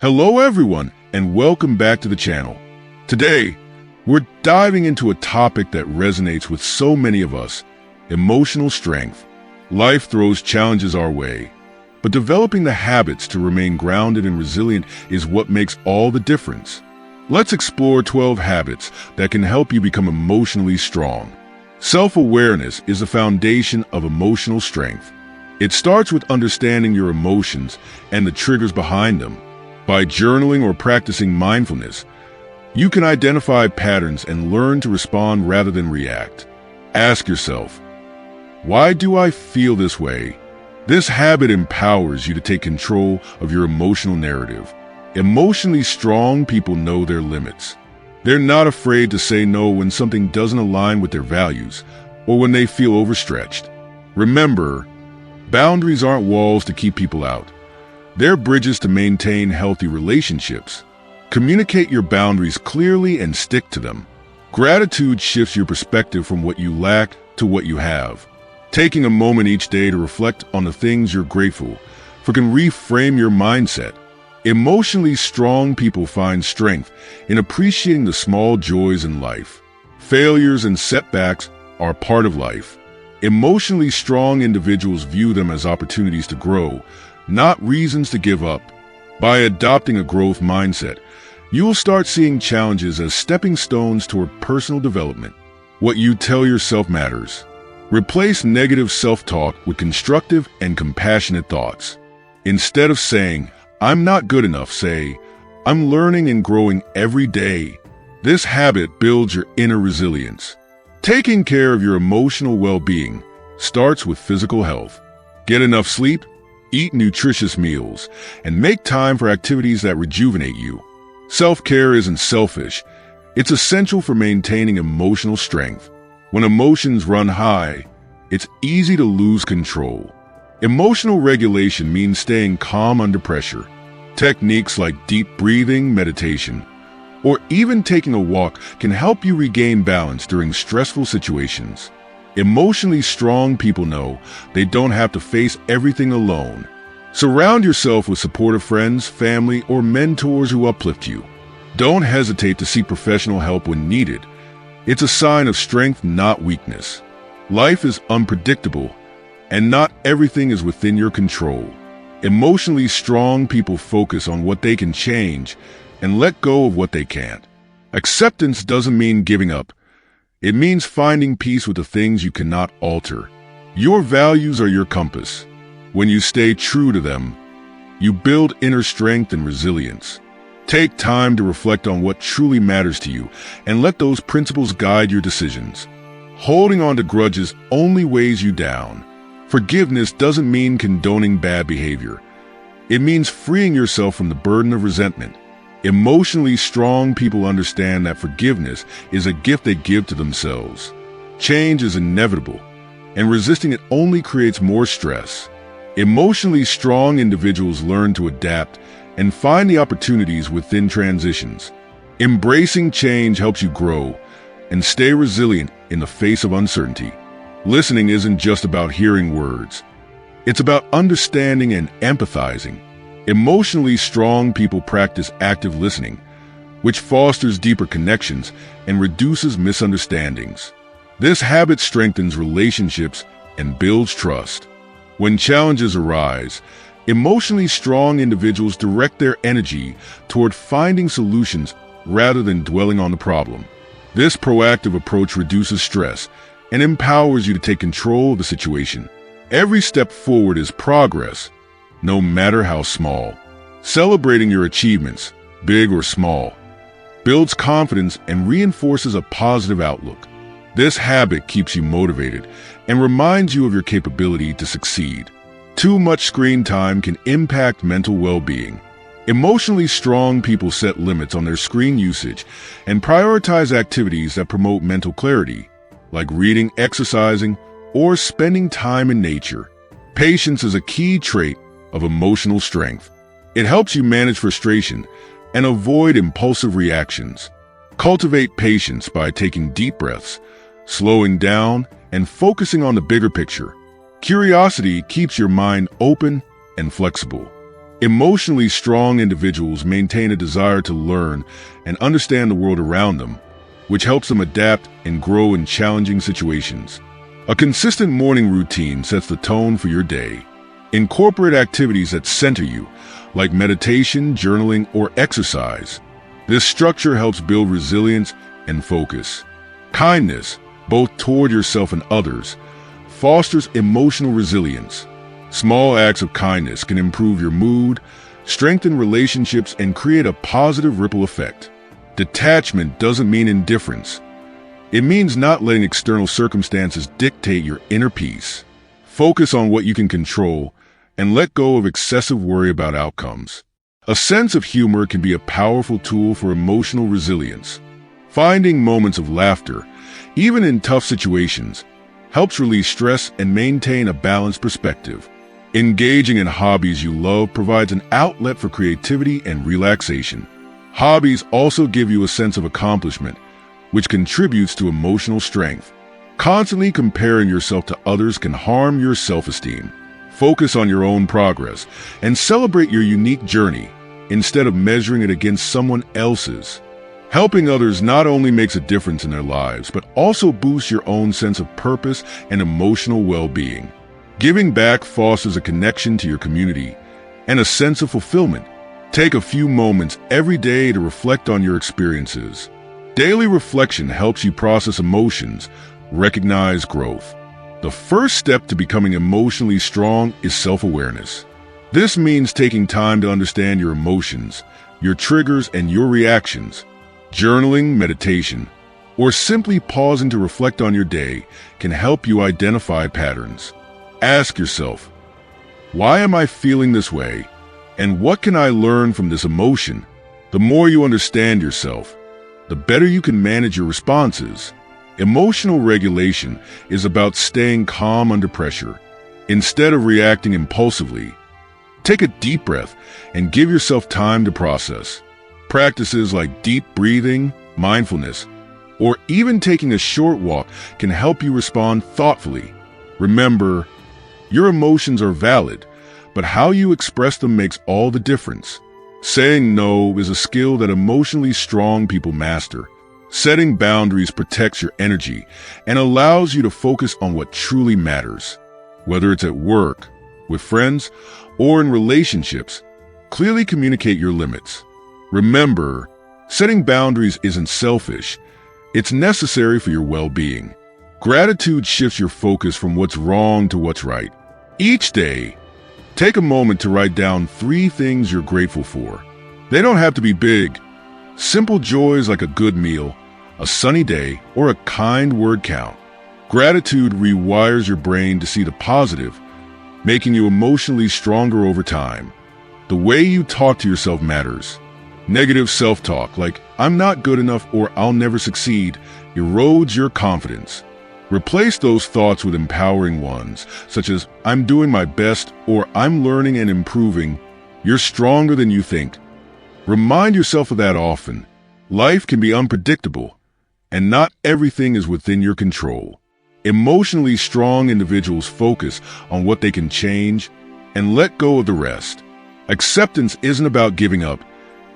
Hello everyone, and welcome back to the channel. Today, we're diving into a topic that resonates with so many of us: emotional strength. Life throws challenges our way, but developing the habits to remain grounded and resilient is what makes all the difference. Let's explore 12 habits that can help you become emotionally strong. Self-awareness is the foundation of emotional strength. It starts with understanding your emotions and the triggers behind them. By journaling or practicing mindfulness, you can identify patterns and learn to respond rather than react. Ask yourself, why do I feel this way? This habit empowers you to take control of your emotional narrative. Emotionally strong people know their limits. They're not afraid to say no when something doesn't align with their values or when they feel overstretched. Remember, boundaries aren't walls to keep people out. They're bridges to maintain healthy relationships. Communicate your boundaries clearly and stick to them. Gratitude shifts your perspective from what you lack to what you have. Taking a moment each day to reflect on the things you're grateful for can reframe your mindset. Emotionally strong people find strength in appreciating the small joys in life. Failures and setbacks are part of life. Emotionally strong individuals view them as opportunities to grow, not reasons to give up. By adopting a growth mindset, you will start seeing challenges as stepping stones toward personal development. What you tell yourself matters. Replace negative self-talk with constructive and compassionate thoughts. Instead of saying, "I'm not good enough," say, "I'm learning and growing every day." This habit builds your inner resilience. Taking care of your emotional well-being starts with physical health. Get enough sleep, eat nutritious meals, and make time for activities that rejuvenate you. Self-care isn't selfish. It's essential for maintaining emotional strength. When emotions run high, it's easy to lose control. Emotional regulation means staying calm under pressure. Techniques like deep breathing, meditation, or even taking a walk can help you regain balance during stressful situations. Emotionally strong people know they don't have to face everything alone. Surround yourself with supportive friends, family, or mentors who uplift you. Don't hesitate to seek professional help when needed. It's a sign of strength, not weakness. Life is unpredictable, and not everything is within your control. Emotionally strong people focus on what they can change and let go of what they can't. Acceptance doesn't mean giving up. It means finding peace with the things you cannot alter. Your values are your compass. When you stay true to them, you build inner strength and resilience. Take time to reflect on what truly matters to you and let those principles guide your decisions. Holding on to grudges only weighs you down. Forgiveness doesn't mean condoning bad behavior. It means freeing yourself from the burden of resentment. Emotionally strong people understand that forgiveness is a gift they give to themselves. Change is inevitable, and resisting it only creates more stress. Emotionally strong individuals learn to adapt and find the opportunities within transitions. Embracing change helps you grow and stay resilient in the face of uncertainty. Listening isn't just about hearing words. It's about understanding and empathizing. Emotionally strong people practice active listening, which fosters deeper connections and reduces misunderstandings. This habit strengthens relationships and builds trust. When challenges arise, emotionally strong individuals direct their energy toward finding solutions rather than dwelling on the problem. This proactive approach reduces stress and empowers you to take control of the situation. Every step forward is progress, no matter how small. Celebrating your achievements, big or small, builds confidence and reinforces a positive outlook. This habit keeps you motivated and reminds you of your capability to succeed. Too much screen time can impact mental well-being. Emotionally strong people set limits on their screen usage and prioritize activities that promote mental clarity, like reading, exercising, or spending time in nature. Patience is a key trait of emotional strength. It helps you manage frustration and avoid impulsive reactions. Cultivate patience by taking deep breaths, slowing down, and focusing on the bigger picture. Curiosity keeps your mind open and flexible. Emotionally strong individuals maintain a desire to learn and understand the world around them, which helps them adapt and grow in challenging situations. A consistent morning routine sets the tone for your day. Incorporate activities that center you, like meditation, journaling, or exercise. This structure helps build resilience and focus. Kindness, both toward yourself and others, fosters emotional resilience. Small acts of kindness can improve your mood, strengthen relationships, and create a positive ripple effect. Detachment doesn't mean indifference. It means not letting external circumstances dictate your inner peace. Focus on what you can control and let go of excessive worry about outcomes. A sense of humor can be a powerful tool for emotional resilience. Finding moments of laughter, even in tough situations, helps release stress and maintain a balanced perspective. Engaging in hobbies you love provides an outlet for creativity and relaxation. Hobbies also give you a sense of accomplishment, which contributes to emotional strength. Constantly comparing yourself to others can harm your self-esteem. Focus on your own progress and celebrate your unique journey instead of measuring it against someone else's. Helping others not only makes a difference in their lives, but also boosts your own sense of purpose and emotional well-being. Giving back fosters a connection to your community and a sense of fulfillment. Take a few moments every day to reflect on your experiences. Daily reflection helps you process emotions, recognize growth. The first step to becoming emotionally strong is self-awareness. This means taking time to understand your emotions, your triggers, and your reactions. Journaling, meditation, or simply pausing to reflect on your day can help you identify patterns. Ask yourself, why am I feeling this way? And what can I learn from this emotion? The more you understand yourself, the better you can manage your responses. Emotional regulation is about staying calm under pressure. Instead of reacting impulsively, take a deep breath and give yourself time to process. Practices like deep breathing, mindfulness, or even taking a short walk can help you respond thoughtfully. Remember, your emotions are valid, but how you express them makes all the difference. Saying no is a skill that emotionally strong people master. Setting boundaries protects your energy and allows you to focus on what truly matters. Whether it's at work, with friends, or in relationships, clearly communicate your limits. Remember, setting boundaries isn't selfish. It's necessary for your well-being. Gratitude shifts your focus from what's wrong to what's right. Each day, take a moment to write down 3 things you're grateful for. They don't have to be big. Simple joys like a good meal, a sunny day, or a kind word count. Gratitude rewires your brain to see the positive, making you emotionally stronger over time. The way you talk to yourself matters. Negative self-talk like, I'm not good enough or I'll never succeed, erodes your confidence. Replace those thoughts with empowering ones, such as, I'm doing my best or I'm learning and improving. You're stronger than you think. Remind yourself of that often. Life can be unpredictable, and not everything is within your control. Emotionally strong individuals focus on what they can change and let go of the rest. Acceptance isn't about giving up.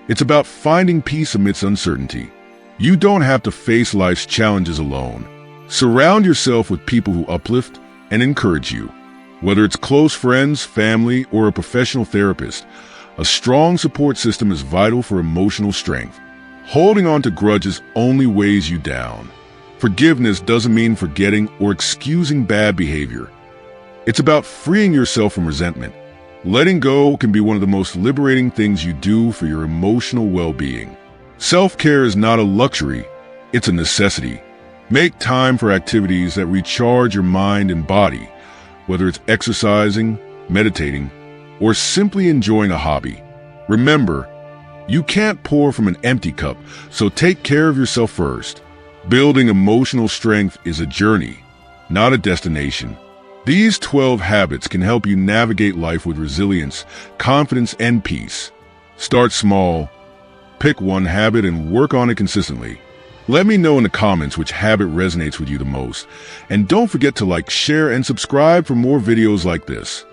It's about finding peace amidst uncertainty. You don't have to face life's challenges alone. Surround yourself with people who uplift and encourage you. Whether it's close friends, family, or a professional therapist, a strong support system is vital for emotional strength. Holding on to grudges only weighs you down. Forgiveness doesn't mean forgetting or excusing bad behavior. It's about freeing yourself from resentment. Letting go can be one of the most liberating things you do for your emotional well-being. Self-care is not a luxury, it's a necessity. Make time for activities that recharge your mind and body, whether it's exercising, meditating, or simply enjoying a hobby. Remember, you can't pour from an empty cup, so take care of yourself first. Building emotional strength is a journey, not a destination. These 12 habits can help you navigate life with resilience, confidence, and peace. Start small, pick one habit, and work on it consistently. Let me know in the comments which habit resonates with you the most. And don't forget to like, share, and subscribe for more videos like this.